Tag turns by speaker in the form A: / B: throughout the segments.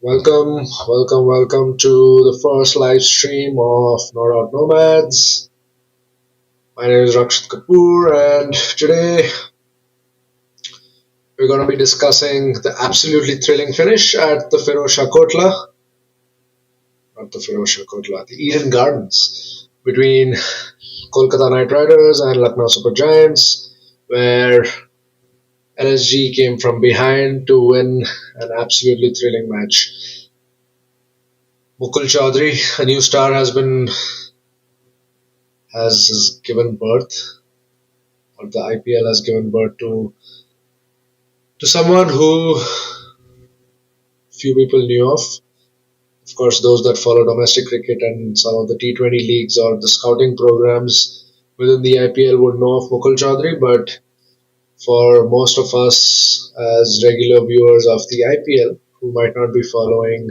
A: Welcome to the first live stream of No Doubt Nomads. My name is Rakshit Kapoor, and today we're going to be discussing the absolutely thrilling finish at the Firozshah Kotla, not the Firozshah Kotla, the Eden Gardens between Kolkata Knight Riders and Lucknow Super Giants, where LSG came from behind to win an absolutely thrilling match. Mukul Chaudhary, a new star, has given birth, or the IPL has given birth to someone who few people knew of. Of course, those that follow domestic cricket and some of the T20 leagues or the scouting programs within the IPL would know of Mukul Chaudhary, but for most of us as regular viewers of the IPL who might not be following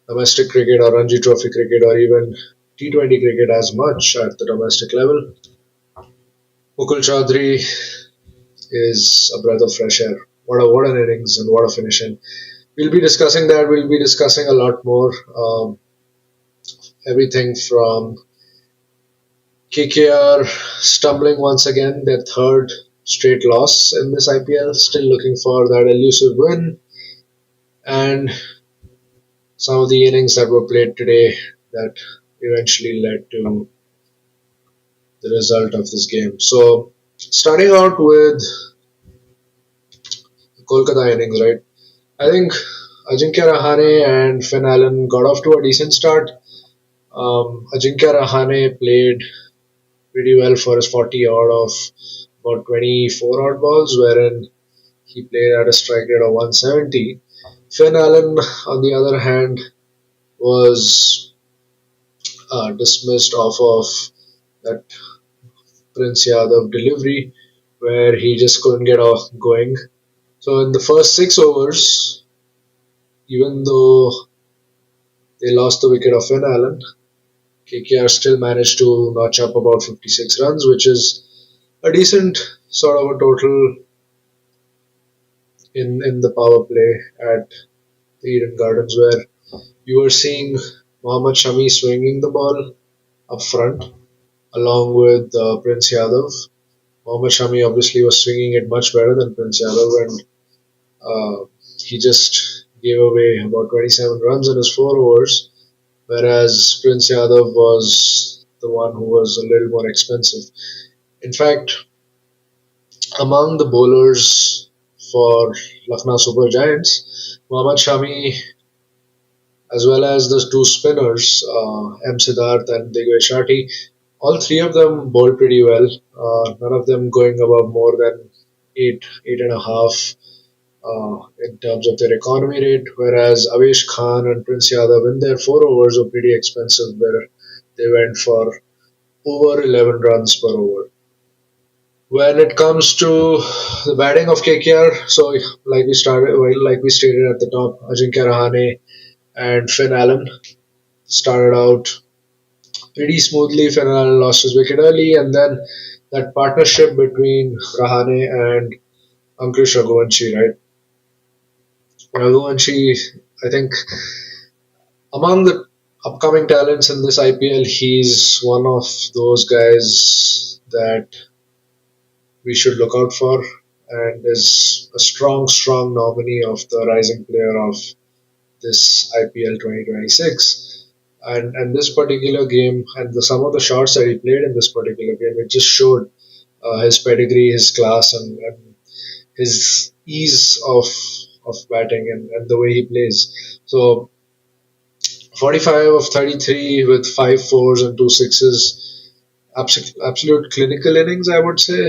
A: domestic cricket or Ranji Trophy cricket or even T20 cricket as much at the domestic level, Mukul Chaudhary is a breath of fresh air. What an innings and what a finish! And we'll be discussing that. We'll be discussing a lot more. Everything from KKR stumbling once again, their third straight loss in this IPL, still looking for that elusive win, and some of the innings that were played today that eventually led to the result of this game. So, starting out with the Kolkata innings, right? I think Ajinkya Rahane and Finn Allen got off to a decent start. Ajinkya Rahane played pretty well for his 40 odd of about 24 odd balls, wherein he played at a strike rate of 170. Finn Allen, on the other hand, was dismissed off of that Prince Yadav delivery where he just couldn't get off going. So in the first 6 overs, even though they lost the wicket of Finn Allen, KKR still managed to notch up about 56 runs, which is a decent sort of a total in the power play at the Eden Gardens, where you were seeing Mohammad Shami swinging the ball up front along with Prince Yadav. Mohammad Shami obviously was swinging it much better than Prince Yadav, and he just gave away about 27 runs in his 4 overs, whereas Prince Yadav was the one who was a little more expensive. In fact, among the bowlers for Lucknow Super Giants, Mohammad Shami, as well as the two spinners, M. Siddharth and Digvay Shetty, all three of them bowled pretty well. None of them going above more than 8.5 in terms of their economy rate, whereas Avesh Khan and Prince Yadav in their 4 overs were pretty expensive, where they went for over 11 runs per over. When it comes to the batting of KKR, so like we stated at the top, Ajinkya Rahane and Finn Allen started out pretty smoothly. Finn Allen lost his wicket early, and then that partnership between Rahane and Ankush Raghuvanshi, right? Raghuvanshi, I think among the upcoming talents in this IPL, he's one of those guys that we should look out for and is a strong nominee of the rising player of this IPL 2026. And this particular game and some of the shots that he played in this particular game, it just showed his pedigree, his class, and his ease of batting and the way he plays. So 45 of 33 with 5 fours and 2 sixes, absolute clinical innings, I would say.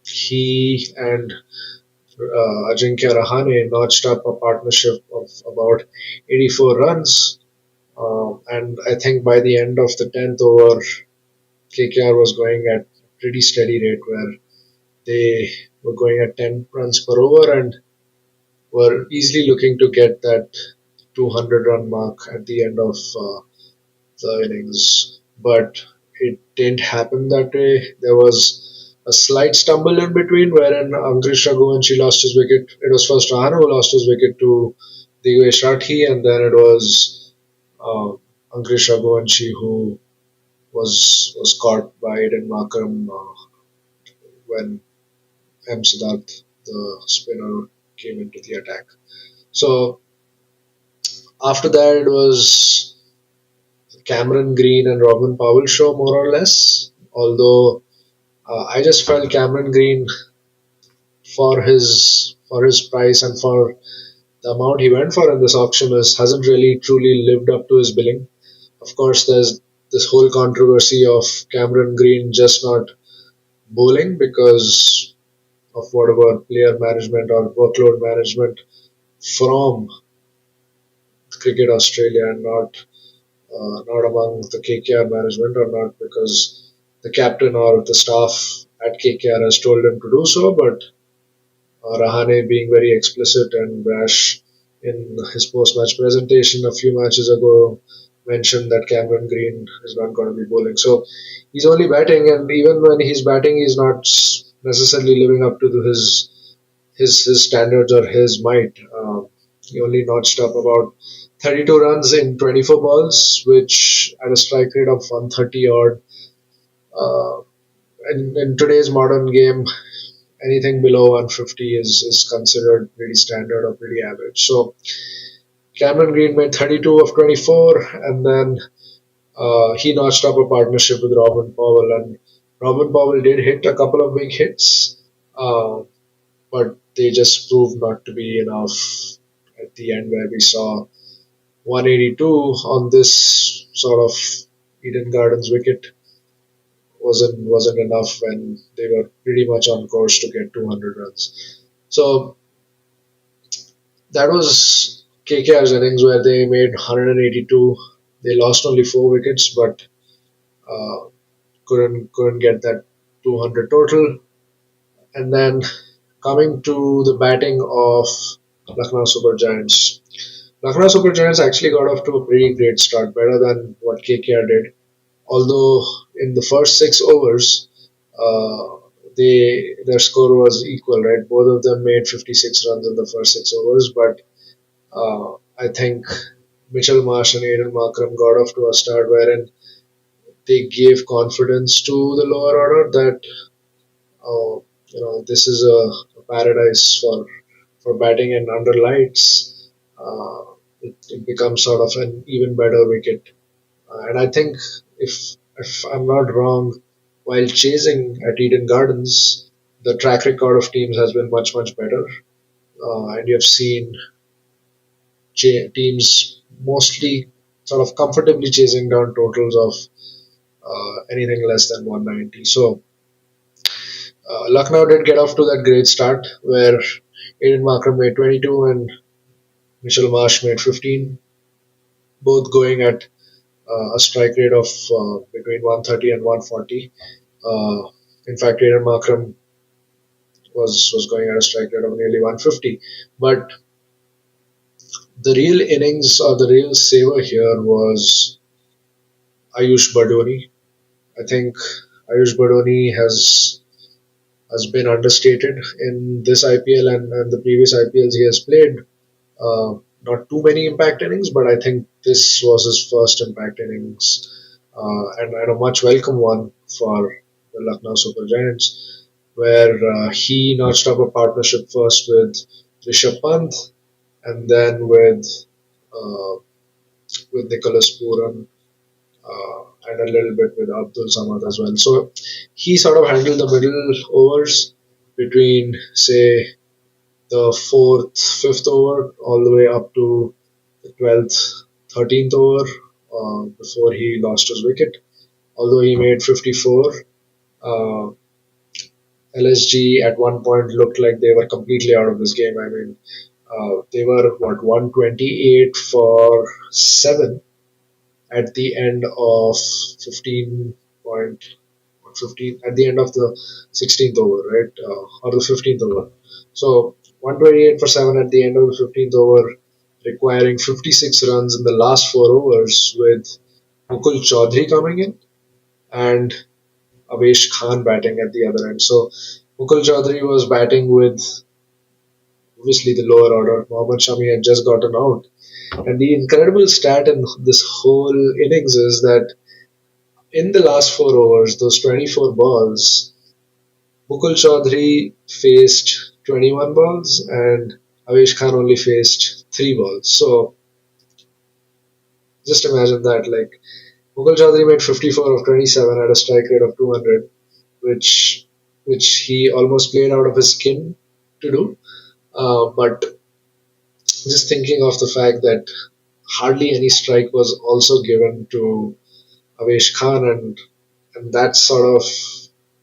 A: He and Ajinkya Rahane notched up a partnership of about 84 runs. And I think by the end of the 10th over, KKR was going at a pretty steady rate where they were going at 10 runs per over and were easily looking to get that 200 run mark at the end of the innings. But it didn't happen that way. There was a slight stumble in between wherein Ankush Raghuvanshi lost his wicket. It was first Rahane who lost his wicket to Divesh Rathi, and then it was uh, Ankush Raghuvanshi who was caught by Aiden Markram when M. Siddharth, the spinner, came into the attack. So after that, it was Cameron Green and Robin Powell show more or less. Although I just felt Cameron Green for his price and for the amount he went for in this auction hasn't really truly lived up to his billing. Of course, there's this whole controversy of Cameron Green just not bowling because of whatever player management or workload management from Cricket Australia and not among the KKR management or not because the captain or the staff at KKR has told him to do so, but Rahane being very explicit and brash in his post-match presentation a few matches ago mentioned that Cameron Green is not going to be bowling. So he's only batting, and even when he's batting, he's not necessarily living up to his standards or his might. He only notched up about 32 runs in 24 balls, which at a strike rate of 130 odd. Uh, in today's modern game, anything below 150 is considered pretty standard or pretty average. So Cameron Green made 32 of 24, and then he notched up a partnership with Robin Powell, and Robin Powell did hit a couple of big hits, but they just proved not to be enough at the end, where we saw 182 on this sort of Eden Gardens wicket wasn't enough when they were pretty much on course to get 200 runs. So that was KKR's innings where they made 182. They lost only 4 wickets, but uh, couldn't get that 200 total. And then coming to the batting of Lucknow Super Giants. Lucknow Super Giants actually got off to a pretty great start, better than what KKR did. Although in the first 6 overs, uh, their score was equal, right? Both of them made 56 runs in the first 6 overs, but I think Mitchell Marsh and Aiden Markram got off to a start wherein they gave confidence to the lower order that this is a paradise for batting, and under lights it becomes sort of an even better wicket. And I think if I'm not wrong, while chasing at Eden Gardens, the track record of teams has been much better, and you have seen teams mostly sort of comfortably chasing down totals of anything less than 190. So Lucknow did get off to that great start where Aiden Markram made 22 and Mitchell Marsh made 15, both going at a strike rate of between 130 and 140. In fact, Aiden Markram was going at a strike rate of nearly 150. But the real innings or the real saver here was Ayush Badoni. I think Ayush Badoni has been understated in this IPL and the previous IPLs he has played. Not too many impact innings, but I think this was his first impact innings, and a much welcome one for the Lucknow Super Giants, where he notched up a partnership first with Rishabh Pant and then uh, with Nicholas Puran and a little bit with Abdul Samad as well. So he sort of handled the middle overs between, say, the fourth, fifth over, all the way up to the 12th, 13th over before he lost his wicket. Although he made 54, uh, LSG at one point looked like they were completely out of this game. I mean, they were what 128 for 7 at the end of 15 point 15 at the end of the 16th over, right? Or the 15th over. So 128 for 7 at the end of the 15th over, requiring 56 runs in the last 4 overs with Mukul Chaudhary coming in and Avesh Khan batting at the other end. So Mukul Chaudhary was batting with obviously the lower order. Mohammad Shami had just gotten out. And the incredible stat in this whole innings is that in the last 4 overs, those 24 balls, Mukul Chaudhary faced 21 balls and Avesh Khan only faced 3 balls. So just imagine that. Like Mukul Chaudhary made 54 of 27 at a strike rate of 200, which he almost played out of his skin to do. But just thinking of the fact that hardly any strike was also given to Avesh Khan, and that sort of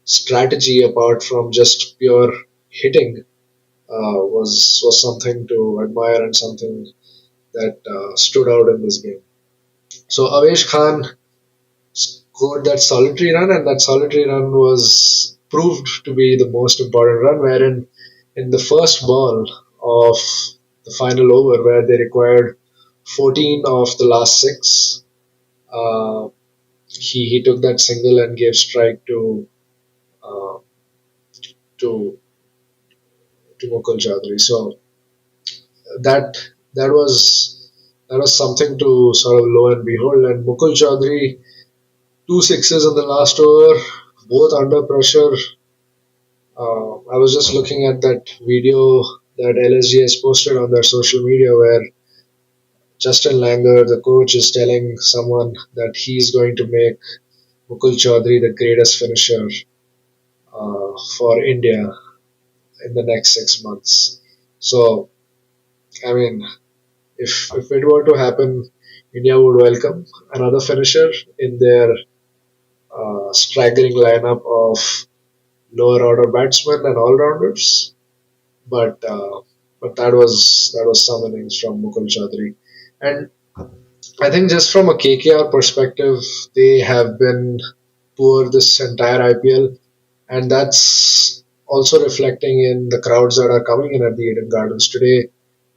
A: strategy, apart from just pure hitting, was something to admire and something that stood out in this game. So Avesh Khan scored that solitary run, and that solitary run was proved to be the most important run. Wherein in the first ball of the final over, where they required 14 of the last six, uh, he took that single and gave strike uh, to Mukul Chaudhary. So that that was something to sort of lo and behold. And Mukul Chaudhary, two sixes in the last over, both under pressure. I was just looking at that video that LSG has posted on their social media where Justin Langer, the coach, is telling someone that he's going to make Mukul Chaudhary the greatest finisher for India in the next 6 months. So, I mean, if it were to happen, India would welcome another finisher in their straggling lineup of lower order batsmen and all rounders. But that was some innings from Mukul Chaudhary, and I think just from a KKR perspective, they have been poor this entire IPL, and that's also reflecting in the crowds that are coming in at the Eden Gardens today.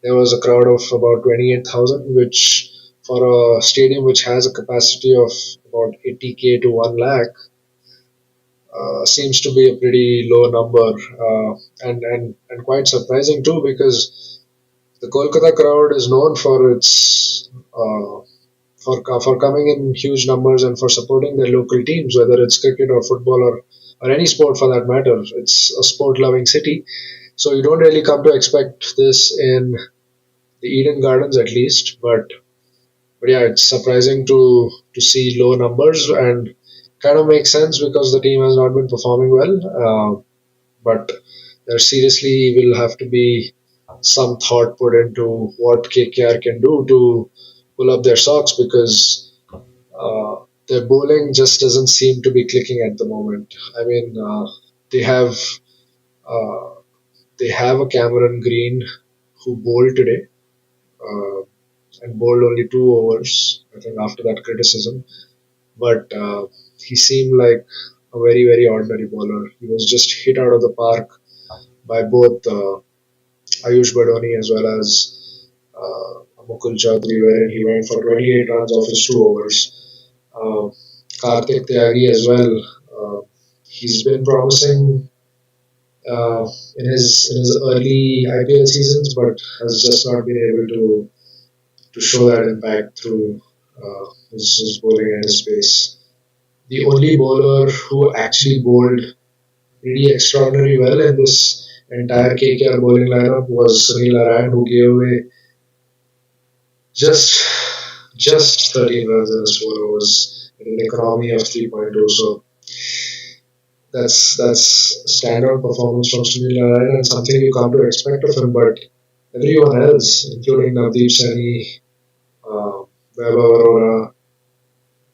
A: There was a crowd of about 28,000, which for a stadium which has a capacity of about 80K to 1 lakh seems to be a pretty low number, and quite surprising too, because the Kolkata crowd is known for its for coming in huge numbers and for supporting their local teams, whether it's cricket or football or any sport for that matter. It's a sport loving city, so you don't really come to expect this in the Eden Gardens at least. But yeah, it's surprising to see low numbers, and kind of makes sense because the team has not been performing well. But there seriously will have to be some thought put into what KKR can do to pull up their socks, because their bowling just doesn't seem to be clicking at the moment. I mean, they have uh, they have a Cameron Green who bowled today, uh, and bowled only 2 overs. I think after that criticism, but he seemed like a very ordinary bowler. He was just hit out of the park by both Ayush Badoni as well as Mukul Chaudhary, wherein he went for 28 runs off his 2 overs. Uh, Karthik Tyagi as well. Uh, he's been promising in his early IPL seasons, but has just not been able to show that impact through his bowling and his pace. The only bowler who actually bowled pretty extraordinary well in this entire KKR bowling lineup was Sunil Narayan, who gave away just just 13 runs in his 4 overs in an economy of 3.2. So that's standard performance from Sunil Narayan and something you come to expect of him. But everyone else, including Navdeep Saini, Vaibhav Arora,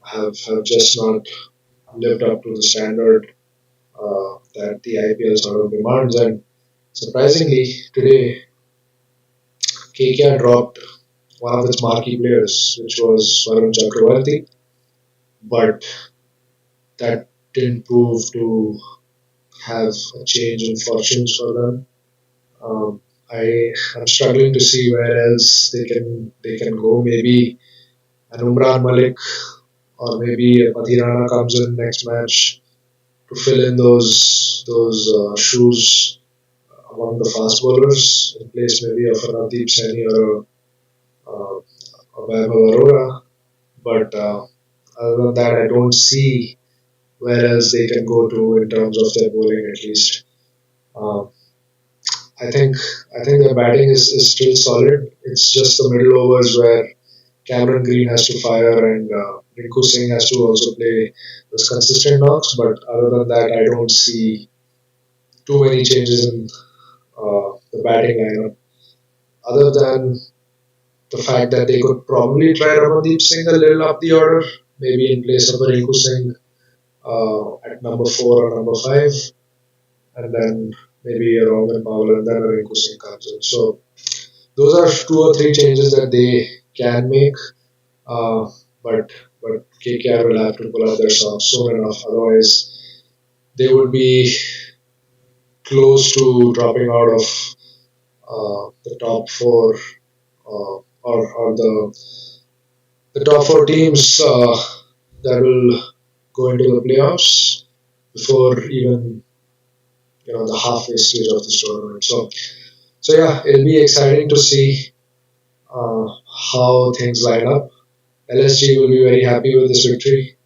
A: have just not lived up to the standard that the IPL sort of demands. And surprisingly, today KKR dropped one of its marquee players, which was Varun Chakravarti, but that didn't prove to have a change in fortunes for them. I am struggling to see where else they can go. Maybe an Umran Malik or maybe a Pathirana comes in next match to fill in those shoes among the fast bowlers in place maybe of a Navdeep Saini or a Vaibhav Arora. But other than that, I don't see where else they can go to in terms of their bowling at least. Uh, I think I think their batting is still solid. It's just the middle overs where Cameron Green has to fire and Rinku Singh has to also play those consistent knocks. But other than that, I don't see too many changes in the batting lineup. Other than the fact that they could probably try Ramandeep Singh a little up the order, maybe in place of a Rinku Singh at number 4 or number 5, and then maybe a Roman Powell and then a Rinku Singh comes in. So those are 2 or 3 changes that they can make, uh, but KKR will have to pull out their socks soon enough. Otherwise, they would be close to dropping out of the top 4 or the top 4 teams that will go into the playoffs before even the halfway stage of this tournament. So yeah, it'll be exciting to see uh, how things line up. LSG will be very happy with this victory,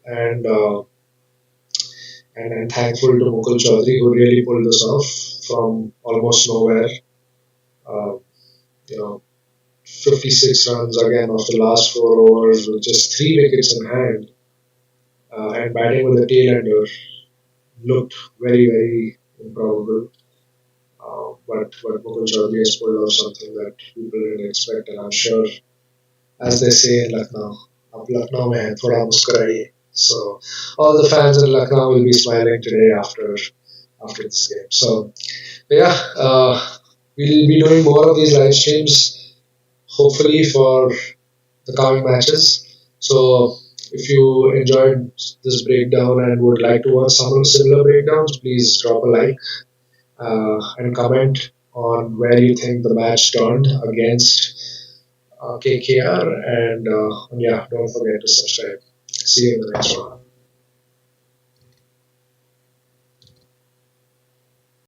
A: and and thankful to Mukul Chaudhary who really pulled this off from almost nowhere. Uh, you know, 56 runs again of the last 4 overs with just 3 wickets in hand, and batting with a tail ender looked very improbable. But Mukul Chaudhary has pulled off something that people didn't expect, and I'm sure, as they say in Lucknow, "Ab Lucknow mein hai, thoda muskuraiye." So all the fans in Lucknow will be smiling today after this game. So yeah, we'll be doing more of these live streams, hopefully for the coming matches. So if you enjoyed this breakdown and would like to watch some similar breakdowns, please drop a like and comment on where you think the match turned against KKR. And yeah, don't forget to subscribe. See you in the next one.